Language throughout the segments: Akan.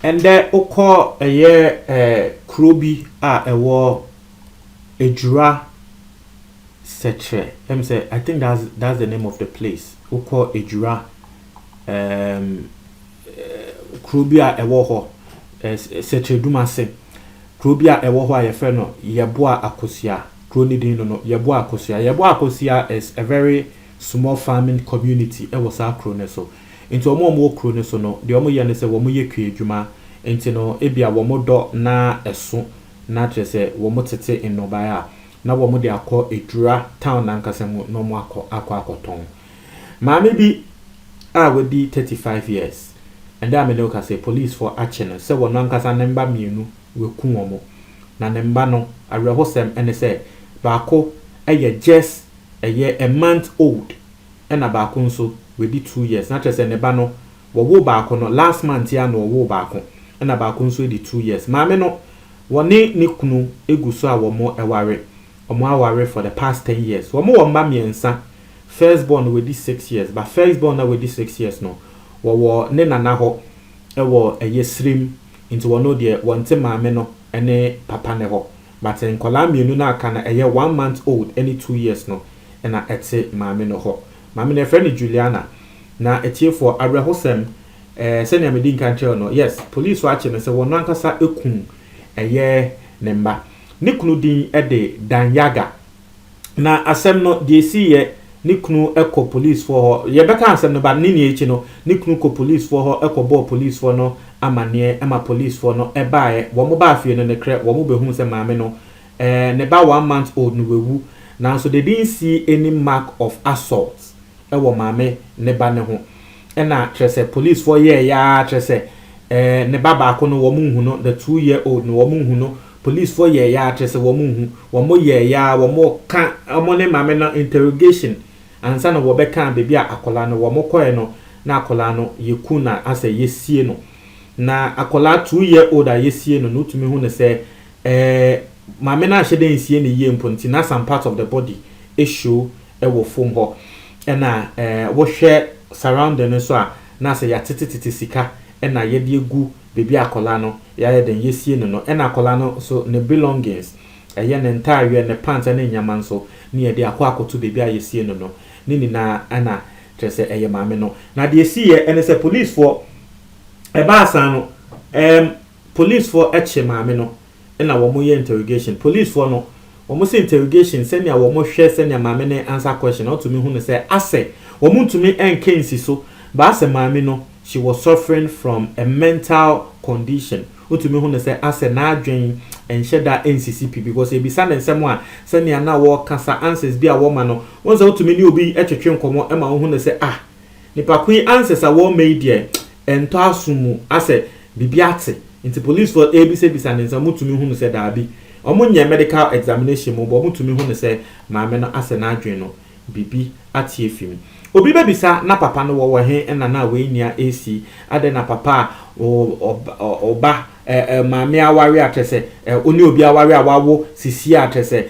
And there oko a year Krubi ewo Ejura Setre. Say I think that's the name of the place. Oko Ejura Krubi ewo ho Setre Dumase. Krubi ewo ho a yefe no Yeboa Akosia. Kroni din no Yeboa Akosia. Yeboa Akosia is a very small farming community. Ewo sa krone so. Into omo krone so no de omo ye ne se womo ye kwe adwuma enti no ebia womo do na eso na trese womo tete ennobaya na womo de akọ Edura town na nkasa mu no mo akọ maame bi a wodi 35 years and that me no ka say police for action se wono nkasa nemba mienu weku womo na nemba no awerehosem ene se baako eye just a month old ena baako nso wedi 2 years na trese ne ba no wo baako no last month ya no wo baako ena baako nso di 2 years maame no woni ne kunu eguso a womo eware omo aware for the past 10 years womo wo mba miensa first born wedi 6 years but first born na wedi 6 years no wo ne nana ho ewo eyesrim into wono de wonte maame no ene papa ne ho but nkola mienu na aka na eye 1 month old any 2 years no ena ete maame no ho maame ne friend Juliana na etie for abrehosem senior medin country no yes police watch no se wono ankasa ekun eye nemba nikunu din ede Danyaga na asem no de si ye nikunu eko police for ho ye beka asem no ba nini echi no nikunu ko police for ho eko bo police for no amane ema police for no ebae wo mo ba afie no ne kre wo mo behu se maame no ne ba 1 month old no wewu na so they didn't see any mark of assault ewo maame ne ba ne ho ena trese police for ye ya trese ne ba ba ko no wo mu hu no the 2-year-old no wo mu hu no police for ye ya trese wo mu hu wo mo ye ya wo mo ka omo ne maame no interrogation ansa no wo be kan bebi akola no wo mo koe no na akola no yeku na asa yesie no na akola 2-year-old a yesie no tumi hu ne se maame na ahye den sie ne ye mponti na some part of the body issue ewo form ho ena wo hwe surrounding so a na se ya tete sika ena ye de egu bebi akola no ya ye den yesie no ena akola no so ne belongings ye ne entire ne pants ne nyama nso ne ye de akoto bebi a yesie no nini na ana trese eye maame no na de sie ye ene se police for eba asan no police for eche maame no ena wo mo ye interrogation police for no wo mo se interrogation senia wo mo hwe senia maame ne answer question o to me hu ne se ase wo mo to me enkensi so ba ase maame no she was suffering from a mental condition o to me hu ne se ase na adwen enhyeda NCCP because e bi sa ne nsem a senia na wo kasa answers bi a wo ma no won se o to me ni obi etwetwe nkomo e ma wo hu ne se nipa kun answers a wo made there ento asumu ase bibiate into police for ABC bisa ne nsem to me hu ne se da bi omo nya medical examination mo bo mutumi hu ne se maame no ase na adwen no bibi atie fimi obi be bisa na papa no wo he na na we nia AC ade na papa oba maame aware atese oni obi aware awawo sisi atese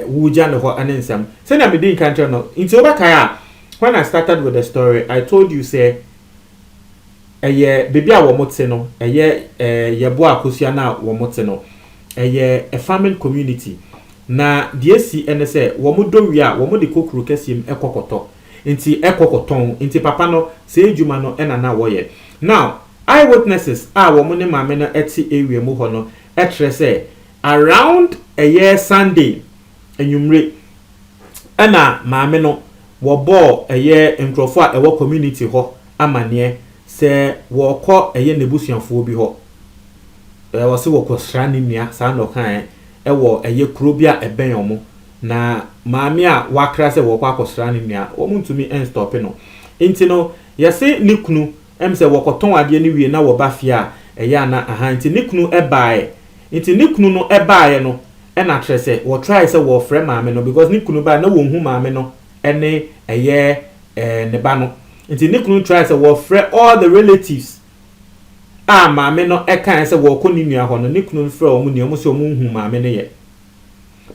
wuja ne ho anensam se na me din country no nti obaka when I started with the story I told you say baby a wo mote no yebo akosia na wo mote no a farming community na DSC NSA wo mo do wi a wo mo de kokuru kasiem ekokoto nti ekokoton nti papa no se ejuma no na wo ye now eyewitnesses wo mo ne maame no eti area mu ho no etre say around a year Sunday enyumre na maame no wo bo nkrofo a ewo community ho amane se wo kọ nebusuanfo bi ho wo se wo kọ srani nua sa no kan wo kuro bi a eben omo na maame a wakra se wo kọ akosrani nua wo muntumi stop no enti no yese nikunu se wo kọton ade ni wie na wo ba fia na aha enti nikunu ebae enti nikunu no ebae no na trese wo try se wo frɛ maame no because nikunu ba na wo hu maame no ene ne ba no nti nikunu try say wo frɛ all the relatives maame no kan say wo kɔ ni nua hɔ no nikunu frɛ wo mu nua mu say wo hu maame no ye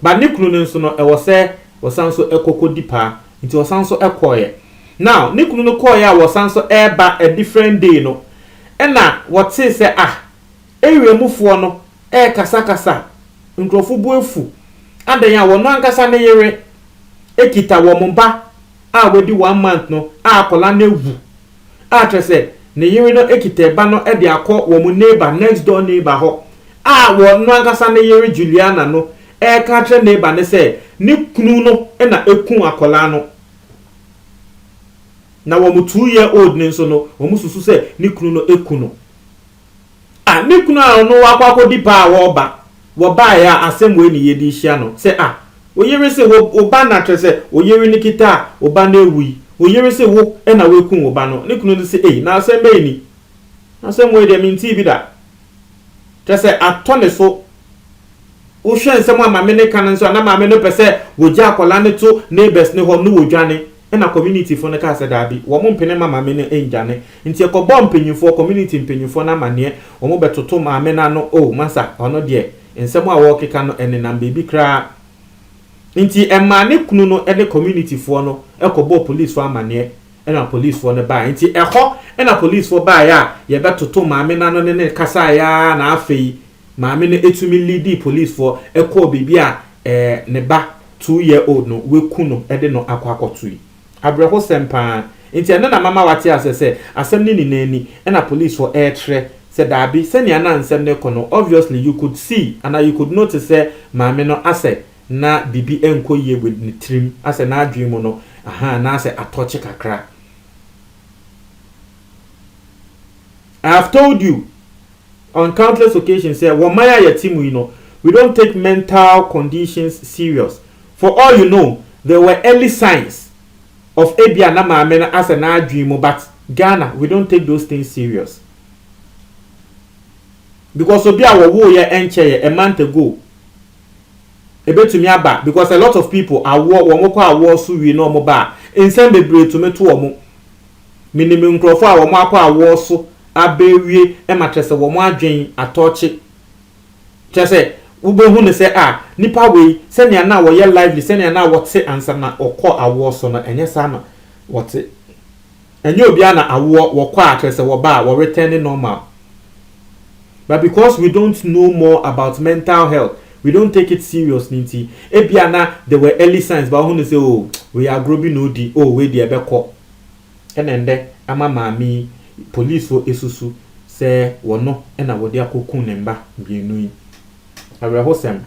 ba ne kunu no nso no e wo se wo san so ekokodi pa nti wo san so ekoye now ne kunu no koye a wo san so eba a different day no na what say ewemufo no kasa nkrofo buefu adan ya wono ankasa ne yere ekita wo mba a wodi 1 month no akola na ewu a trese ne yere no ekita ba no de akọ wo mu neighbor next door neighbor ho a wono ankasa ne yere Juliana no ka tre neighbor ne se ne kunu no na ekun akola no na wo mu 2 year old ne so no wo mu susu se ne kunu no ekunu ne kunu a no wakwa di pa wo ba ya asem we ni yedi hia no se oyere se wo ba na trese oyere ni kita wo ba na ewi oyere se wo na we kun wo ba no ne kunu se na asem be ni asem we de minti bi da trese atone so wo hwe nsem ama me ne kan nso na ma me no pese wo gya akola ne to neighbors ne ho no wo dwane na community fo ne ka se da bi wo mo mpene mama me ne enjane nti ekobọ mpanyimfo community mpanyimfo na mane wo mo betoto ma me na no masa ono de nsem a wo keka no ene na baby kra nti emma ne kunu no ene community fo no ekobọ police fo amane na police fo ne ba nti eho na police fo ba ya ye betoto ma me na no ne kasa ya na afei ma me ne etumi lead police fo ekọ baby a ne ba 2 year old no we kunu ede no akwakotu abreho sempa nti ene na mama wate asese asem ni nani na police for airtre said abi senia na nsem ne kono obviously you could see and you could notice say maame no ase na bibi enko ye with ni trim ase na adwemu no na ase atoche kakra. I have told you on countless occasions say womaya yetimu you know we don't take mental conditions serious. For all you know there were early signs of Ebia na maame na as an adwemo, but Ghana we don't take those things serious because obia wo ye enche a month ago ebetumi aba because a lot of people are wo kwa awo so wi no mo ba ensem bebre to meto wo minimum nkrofo a wo akwa awo so abewie e matrese wo mo adwen atoche chese ubehu ne se nipa we senia na wo ye lively senia na wo te ansa na okọ awo so no enye sa na wo te enye obi na awo wo kwa atrese wo ba wo return normal. But because we don't know more about mental health, we don't take it serious nti ebiana there were early signs but who say we are growing odi we dey ebekọ enende ama maami police for esusu say wono na wo dey akokun ne mba bienu yi awrehosem.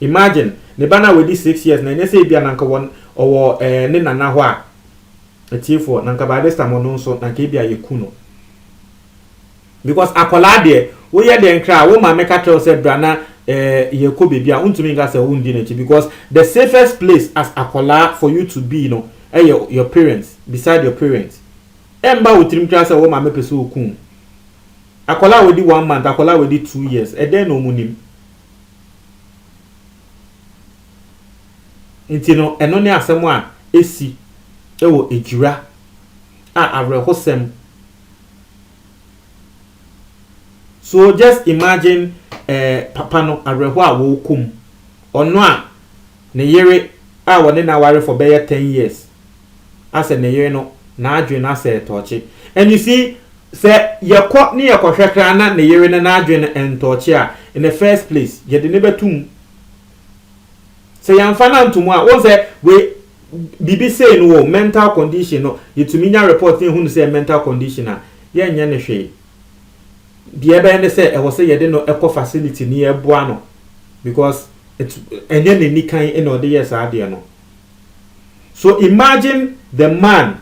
Imagine ne bana we di 6 years na nye say bia nanka won owo ne nana ho a etifo nanka ba this time no so nanka bia yekuno because akola de wo ye de nkra wo ma meka tell say brana yeko bebia untumi nga say wundi na chi because the safest place as akola for you to be your parents beside your parents emba wotrim kra say wo ma mepeso okun akola we di 1 month akola we di 2 years then no munim nti no eno ne asem a esi ewo ejura avrehosem. So just imagine papa no areho a wo kum ono a ne yere a wone na ware for be 10 years as ne yere no na adwe na se toche and you see say yakọ ne yakohwekra na ne yere na adwe na entoche a in the first place ye de ne betum say yamfa na ntumu a won say we bibi say no mental condition no yetumi nya report ne hu say mental condition a ye nya ne hwe the ebe say e was say ye de no eco facility ni eboa no because it enye ne nikan in all the years ade no. So imagine the man,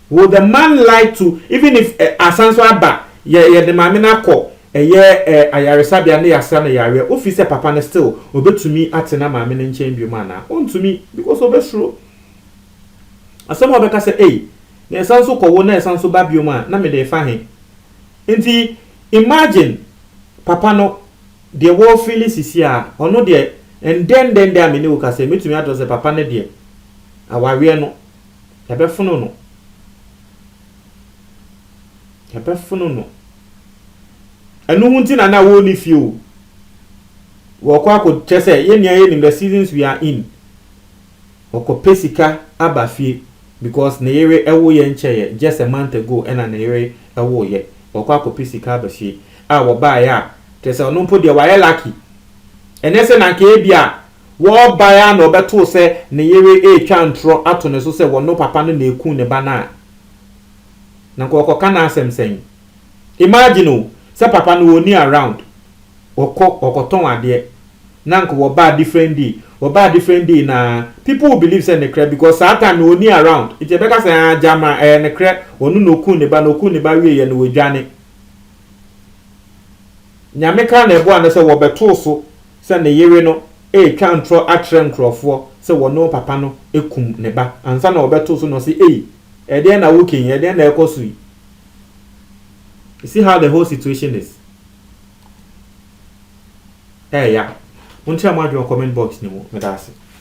would the man like to, even if asanso aba ye the mame na ko ye ayaresabia na yasa na yare office papa na still obetumi atena mame na nchen bi mana ontumi because obesuro asemo obeka say na asanso ko wo na asanso ba bi ma na me de fa he nti imagine papa no the war feeling sisi a ono de and then there amene wo ka say metumi adose papa na de awawe no yabefono no enu hunti na wo ni fie o wɔkɔ akɔ kyɛ sɛ yɛnua in the seasons we are in wɔkɔ pesika aba fie because ne yere ɛwo yɛ nkyɛyɛ just a month ago ɛna ne yere ɛwo yɛ wɔkɔ akɔ pesika aba fie a wɔbaeɛ a kyɛ sɛ ɔno mpo deɛ wayɛ lucky ɛnɛ sɛ nanka ebi a wɔbaeɛ a na ɔbɛtoo sɛ ne yere etwa ntorɔ ato ne so sɛ wɔno papa no na eku ne ba na nka wɔkɔka na asɛm sɛn imagine o sɛ papa no wɔ ni around ɔkɔtɔn adeɛ na nka wɔba different day na people will believe say ne kra because that time no ni around it e beka say jama ne kra onu no ku ne ba wie ye no wadwane nyame ka na ebo an say wo beto so say ne yere no twa ntro atre nkrofo say wono papa no ekum ne ba ansa na wo beto so no say e de na wokin e de na ekoso yi. You see how the whole situation is. Yeah. Until I comment box ni mo, me that's it.